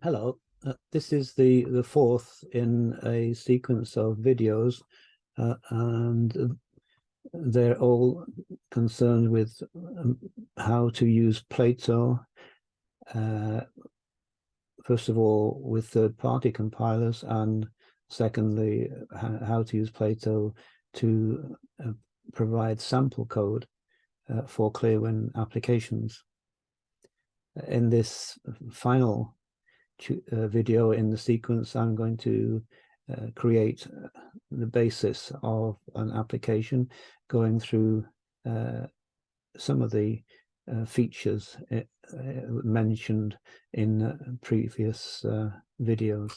Hello, this is the fourth in a sequence of videos, and they're all concerned with how to use Plato, first of all with third-party compilers, and secondly how to use Plato to provide sample code for ClearWin applications. In this final video in the sequence, I'm going to create the basis of an application, going through some of the features mentioned in previous videos.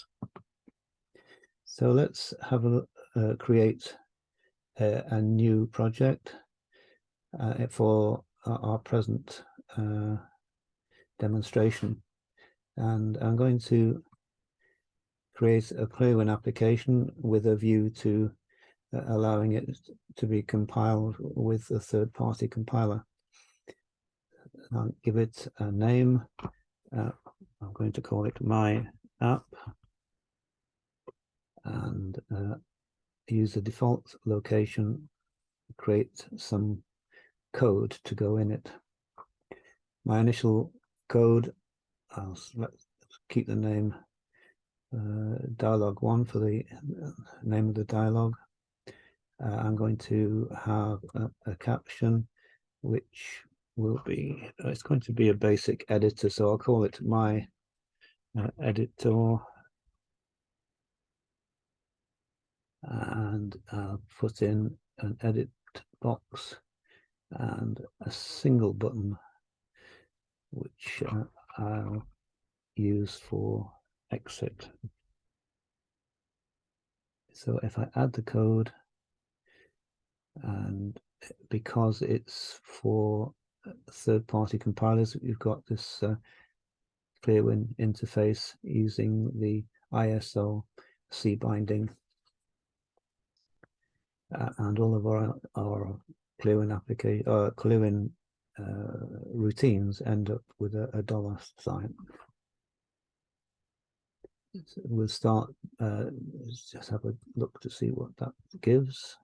So let's have a create a new project for our present demonstration. And I'm going to create a ClearWin application with a view to allowing it to be compiled with a third-party compiler. I'll give it a name. I'm going to call it My App, and use the default location, create some code to go in it. My initial code, let's keep the name dialog1 for the name of the dialog. I'm going to have a caption which will be, it's going to be a basic editor, so I'll call it My Editor, and I'll put in an edit box and a single button which I'll use for exit. So if I add the code, and because it's for third-party compilers, we've got this ClearWin interface using the ISO C binding, and all of our ClearWin application, ClearWin routines end up with a dollar sign. So we'll start, just have a look to see what that gives.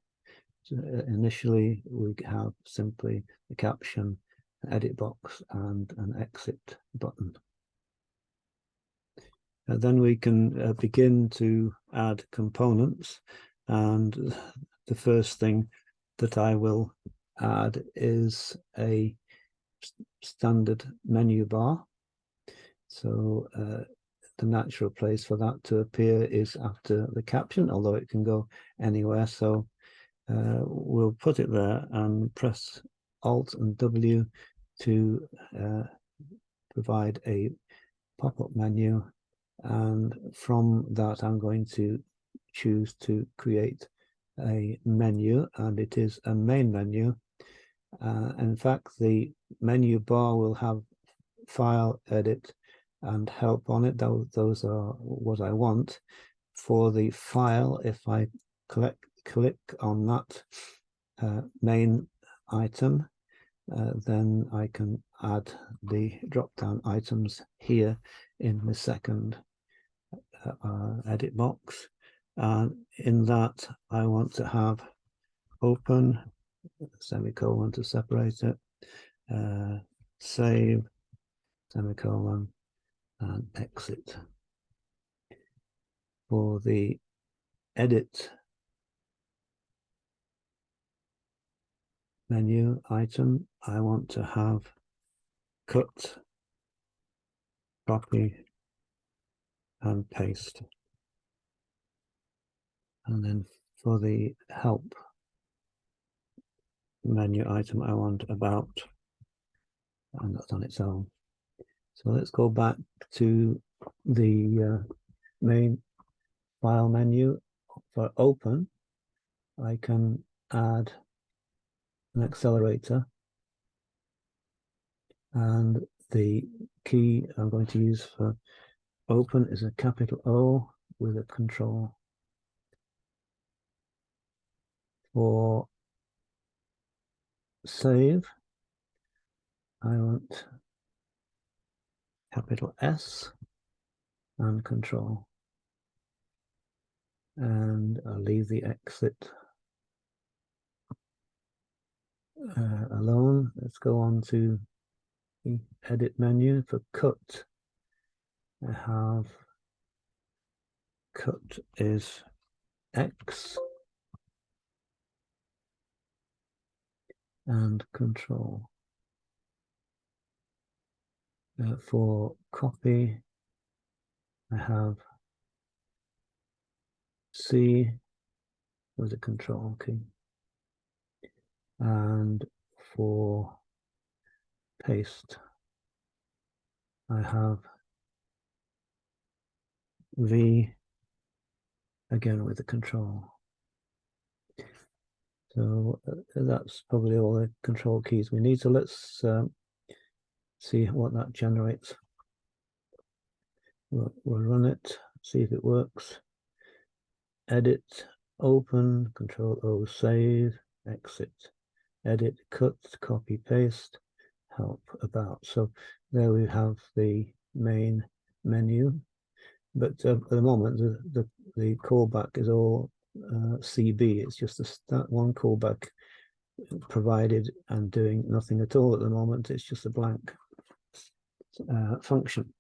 So initially, we have simply a caption, an edit box, and an exit button. And then we can begin to add components, and the first thing that I will add is a standard menu bar. So the natural place for that to appear is after the caption, although it can go anywhere. So we'll put it there and press Alt and W to provide a pop-up menu, and from that I'm going to choose to create a menu, and it is a main menu. In fact, the menu bar will have File, Edit, and Help on it. Those are what I want. For the file, if I click on that main item, then I can add the drop-down items here in the second edit box. And in that, I want to have open, semicolon to separate it, save, semicolon, and exit. For the edit menu item, I want to have cut, copy, and paste. And then for the help menu item, I want about, and that's on its own. So let's go back to the main file menu. For open, I can add an accelerator, and the key I'm going to use for open is a capital O with a control. For save, I want capital S, and Control. And I'll leave the exit alone. Let's go on to the edit menu. For cut, I have cut is X and Control. For copy, I have C with a Control key. And for paste, I have V again with the Control. So that's probably all the Control keys we need. So let's see what that generates. We'll run it, see if it works. Edit, open, Control O, save, exit, edit, cut, copy, paste, help, about. So there we have the main menu. But at the moment, the callback is all CB. It's just that one callback provided and doing nothing at all at the moment. It's just a blank function.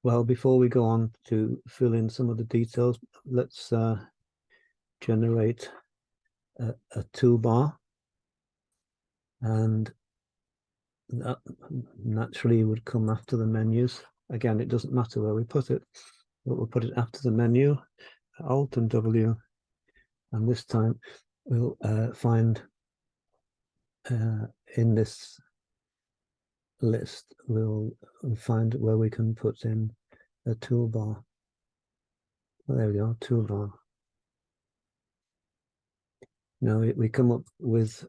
Well, before we go on to fill in some of the details, let's generate a toolbar, and that naturally would come after the menus. Again, it doesn't matter where we put it, but we'll put it after the menu, Alt and W, and this time we'll find in this list, we'll find where we can put in a toolbar. Well, there we go, toolbar. Now we come up with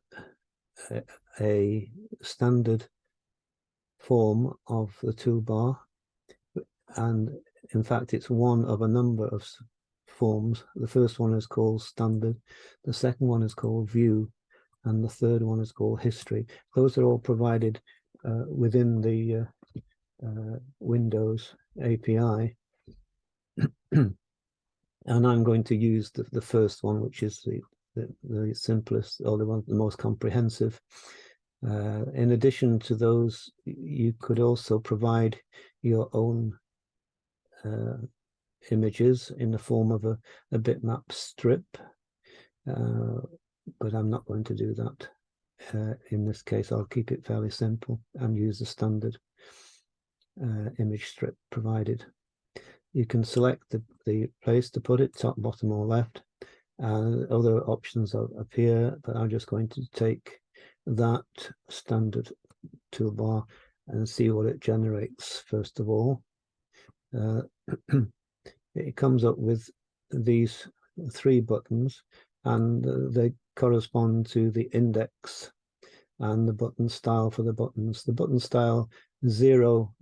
a standard form of the toolbar, and in fact it's one of a number of forms. The first one is called standard, the second one is called view, and the third one is called history. Those are all provided within the Windows API. And I'm going to use the first one, which is the simplest, or the most comprehensive. In addition to those, you could also provide your own images in the form of a bitmap strip, but I'm not going to do that. In this case, I'll keep it fairly simple and use the standard image strip provided. You can select the place to put it, top, bottom, or left. Other options appear, but I'm just going to take that standard toolbar and see what it generates first of all. It comes up with these 3 buttons, and they correspond to the index and the button style for the buttons. The button style 0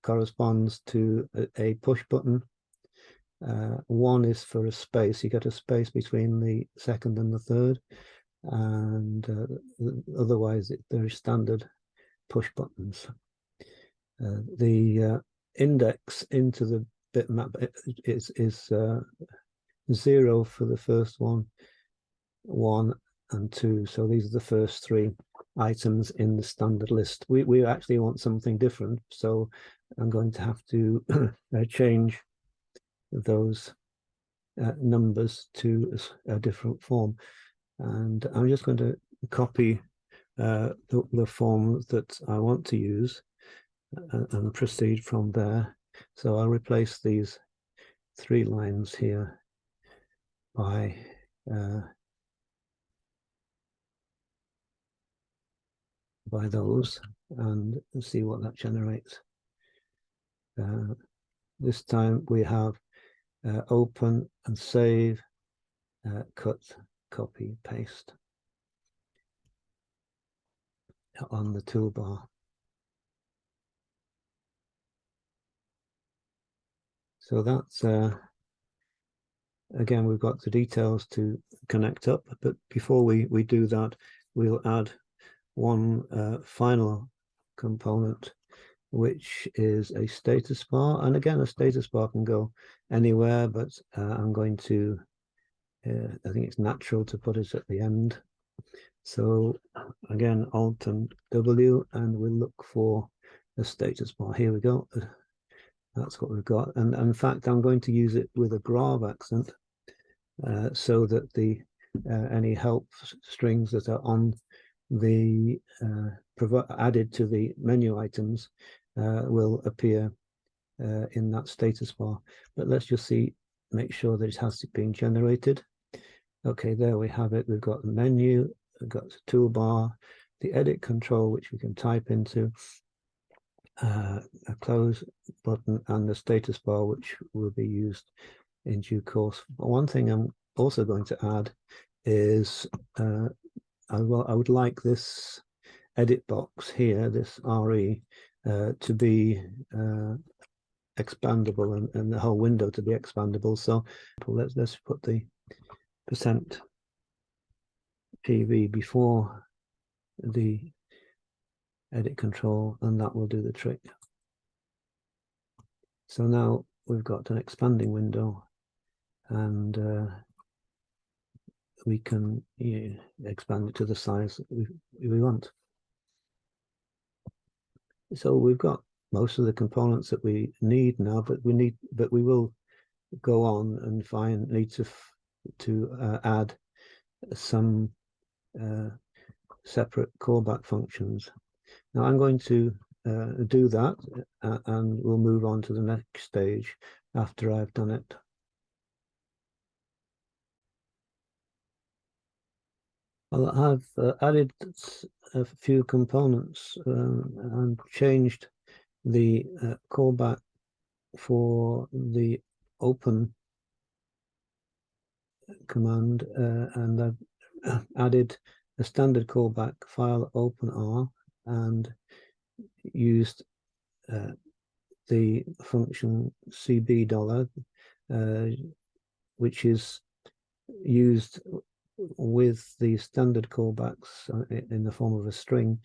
corresponds to a push button. 1 is for a space. You get a space between the second and the third, and otherwise they're standard push buttons. The index into the bitmap is 0 for the first one, 1 and 2. So these are the first 3 items in the standard list. We actually want something different, so I'm going to have to change those numbers to a different form, and I'm just going to copy the form that I want to use and proceed from there. So I'll replace these 3 lines here by those, and see what that generates. This time we have open and save, cut, copy, paste on the toolbar. So that's again, we've got the details to connect up, but before we do that, we'll add one final component, which is a status bar. And again, a status bar can go anywhere, but I'm going to, I think it's natural to put it at the end. So again, Alt and W, and we'll look for a status bar. Here we go. That's what we've got. And in fact, I'm going to use it with a grave accent so that the any help strings that are on the added to the menu items will appear in that status bar. But let's just make sure that it has been generated. Okay, there we have it. We've got the menu, we've got the toolbar, the edit control, which we can type into, a close button, and the status bar, which will be used in due course. But one thing I'm also going to add is I would like this edit box here, this RE, to be expandable, and the whole window to be expandable. So let's put the %PV before the edit control, and that will do the trick. So now we've got an expanding window, and we can expand it to the size that we want. So we've got most of the components that we need now, but we will go on and need to add some separate callback functions. Now I'm going to do that, and we'll move on to the next stage after I've done it. Well, I've added a few components and changed the callback for the open command, and I've added a standard callback file openr and used the function $, which is used with the standard callbacks in the form of a string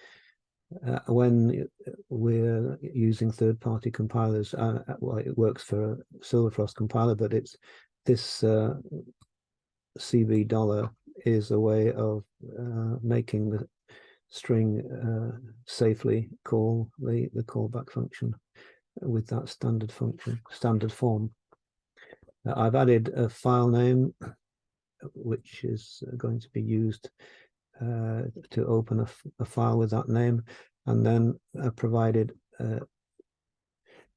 when we're using third-party compilers. Well, it works for a Silverfrost compiler, but it's this $, is a way of making the string safely call the callback function with that standard form. I've added a file name which is going to be used to open a file with that name, and then provided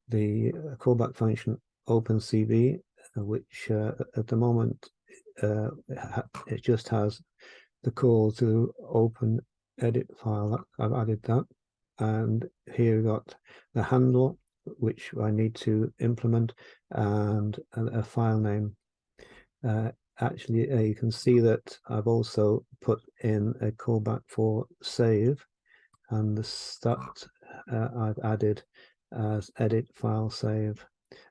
the callback function opencv, which at the moment it just has the call to open edit file. I've added that, and here we've got the handle which I need to implement, and a file name. Actually, you can see that I've also put in a callback for save, and the start I've added as edit file save,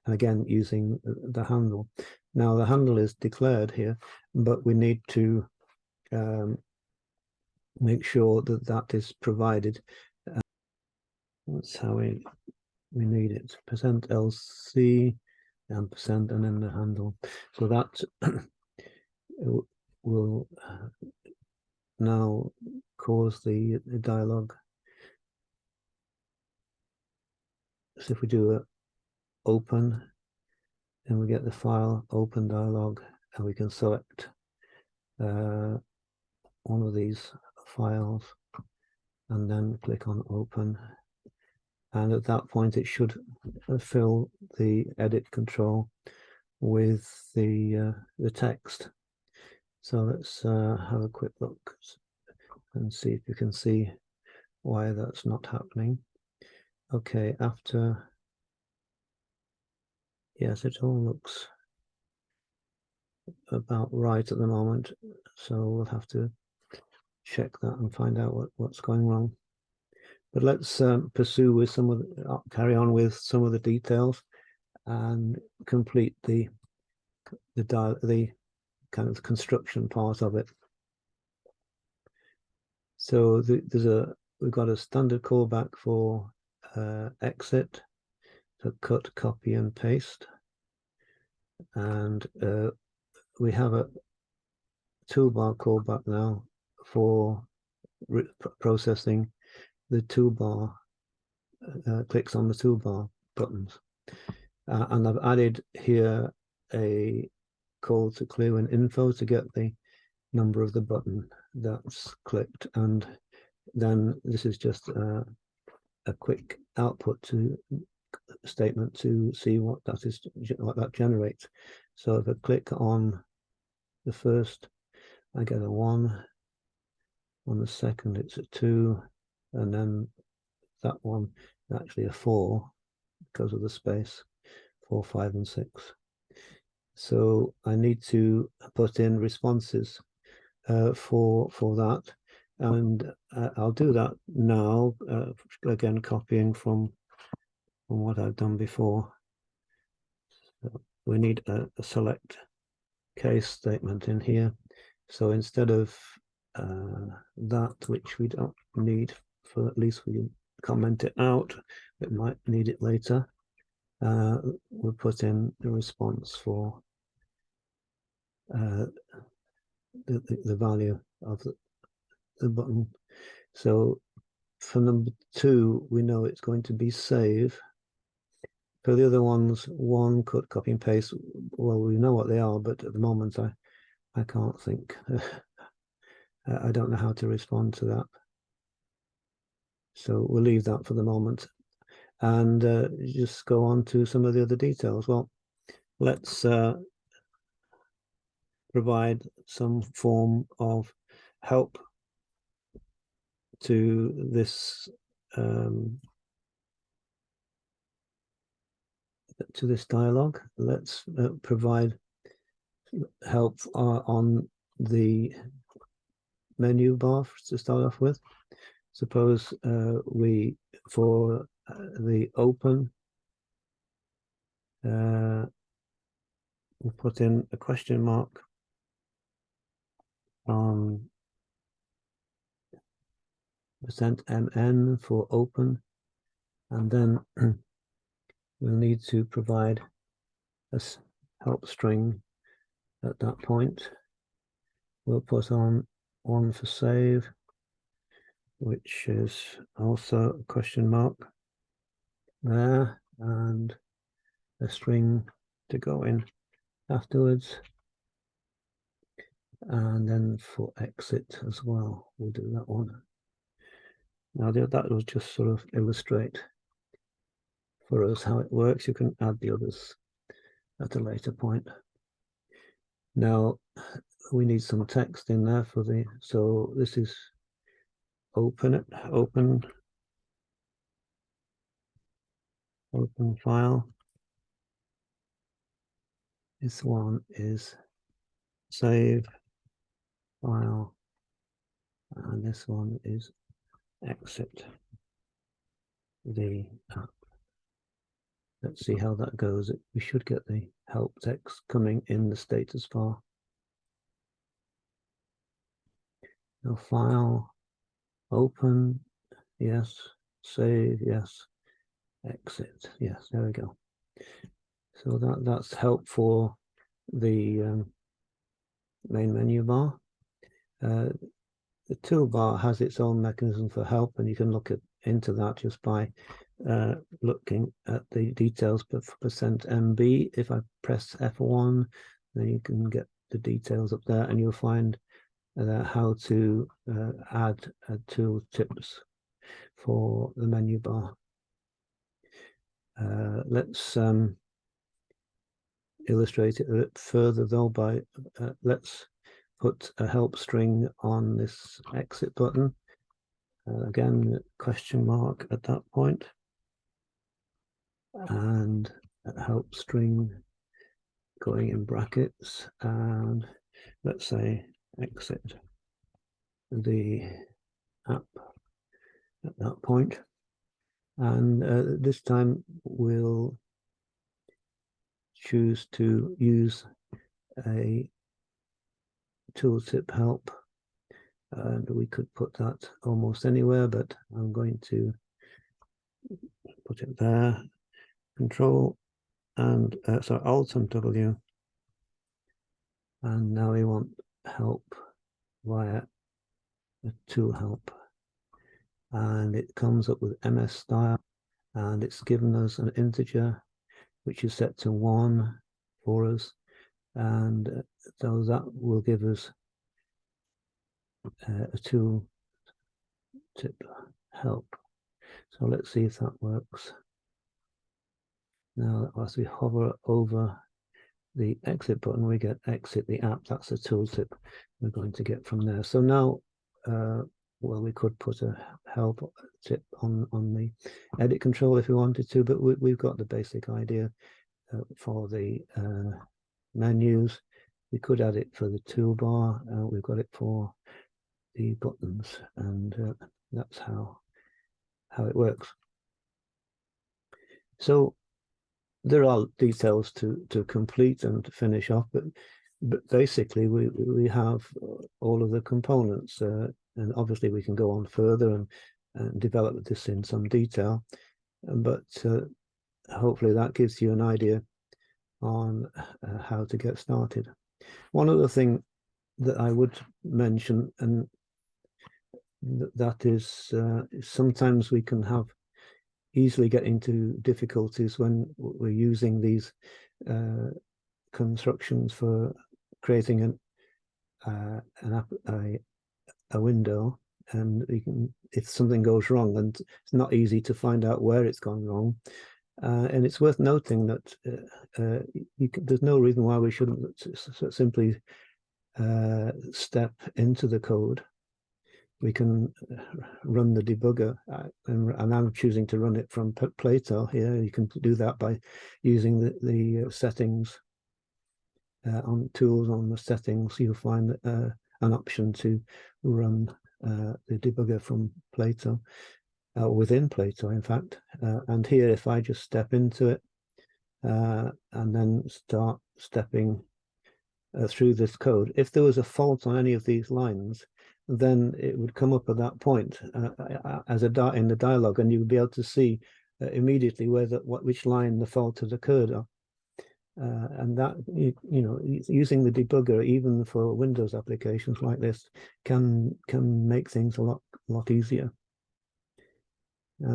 and again using the handle. Now the handle is declared here, but we need to make sure that that is provided. That's how we need it. %lc and %, and then the handle. So that will now cause the dialog. So if we do a open, and we get the file open dialog, and we can select one of these files and then click on open, and at that point it should fill the edit control with the text. So let's have a quick look and see if you can see why that's not happening. Okay, after, yes, it all looks about right at the moment, so we'll have to check that and find out what's going wrong. But let's pursue with some of carry on with some of the details and complete the kind of construction part of it. So we've got a standard callback for exit, so cut, copy, and paste. And we have a toolbar callback now for processing the toolbar clicks on the toolbar buttons. And I've added here a call to ClearWin info to get the number of the button that's clicked, and then this is just a quick output to statement to see what that generates. So if I click on the first, I get a 1. On the second, it's a 2, and then that one actually a 4 because of the space. 4, 5, and 6. So I need to put in responses for that, and I'll do that now. Again, copying from what I've done before. So we need a select case statement in here. So instead of that, which we don't need, for at least we comment it out, we might need it later. We'll put in the response for the value of the button. So for number 2, we know it's going to be save. For the other ones, 1, cut, copy, and paste, well, we know what they are, but at the moment I can't think. I don't know how to respond to that. So we'll leave that for the moment and just go on to some of the other details. Well, let's provide some form of help to this dialogue. Let's provide help on the menu bar to start off with. Suppose we, for the open, we'll put in a question mark on %mn for open, and then we'll need to provide a help string at that point. We'll put on 1 for save, which is also a question mark there, and a string to go in afterwards. And then for exit as well, we'll do that one. Now that will just sort of illustrate for us how it works. You can add the others at a later point. Now we need some text in there for the, so this is open file. This one is save file, and this one is exit the app. Let's see how that goes. We should get the help text coming in the status bar. Now file, open, yes, save, yes, exit, yes, there we go. So that's help for the main menu bar. The toolbar has its own mechanism for help, and you can look into that just by looking at the details for %MB. If I press F1, then you can get the details up there, and you'll find how to add tooltips for the menu bar. Let's illustrate it a bit further though by let's put a help string on this exit button. Again, question mark at that point, and a help string going in brackets, and let's say exit the app at that point. And this time we'll choose to use a tooltip help, and we could put that almost anywhere, but I'm going to put it there. Control and sorry, Alt and W. And now we want help via a tool help. And it comes up with MS style, and it's given us an integer which is set to 1 for us, and so that will give us a tool tip help. So let's see if that works. Now as we hover over the exit button, we get exit the app. That's the tooltip we're going to get from there. So now well, we could put a help tip on the edit control if we wanted to, but we've got the basic idea for the menus. We could add it for the toolbar. We've got it for the buttons, and that's how it works. So there are details to complete and to finish off, but basically we have all of the components, and obviously we can go on further and develop this in some detail, but hopefully that gives you an idea on how to get started. One other thing that I would mention, and that is sometimes we can easily get into difficulties when we're using these constructions for creating a window, and if something goes wrong, and it's not easy to find out where it's gone wrong. And it's worth noting that there's no reason why we shouldn't simply step into the code. We can run the debugger, and I'm choosing to run it from Plato here. You can do that by using the settings on tools. On the settings, you'll find an option to run the debugger from Plato, within Plato, in fact. And here, if I just step into it and then start stepping through this code, if there was a fault on any of these lines, then it would come up at that point as in the dialog, and you would be able to see immediately which line the fault has occurred on. And that, you know, using the debugger even for Windows applications like this can make things a lot easier.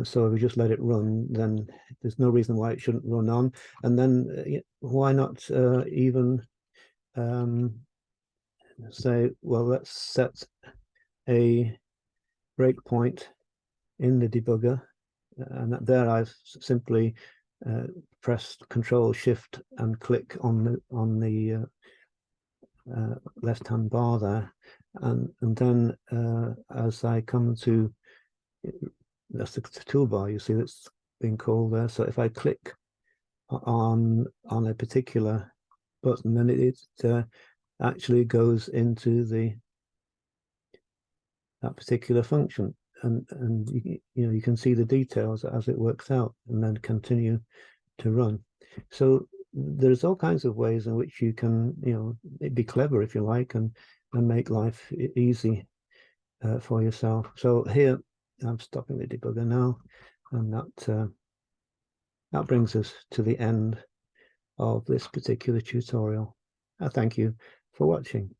So if we just let it run, then there's no reason why it shouldn't run on. And then why not even say, well, let's set a breakpoint in the debugger, and there I've simply pressed Control Shift and click on the left-hand bar there, and then as I come to, that's the toolbar, you see that's being called there. So if I click on a particular button, then it actually goes into that particular function, and you can see the details as it works out, and then continue to run. So there's all kinds of ways in which you can be clever, if you like, and make life easy for yourself. So here I'm stopping the debugger now, and that brings us to the end of this particular tutorial. Thank you for watching.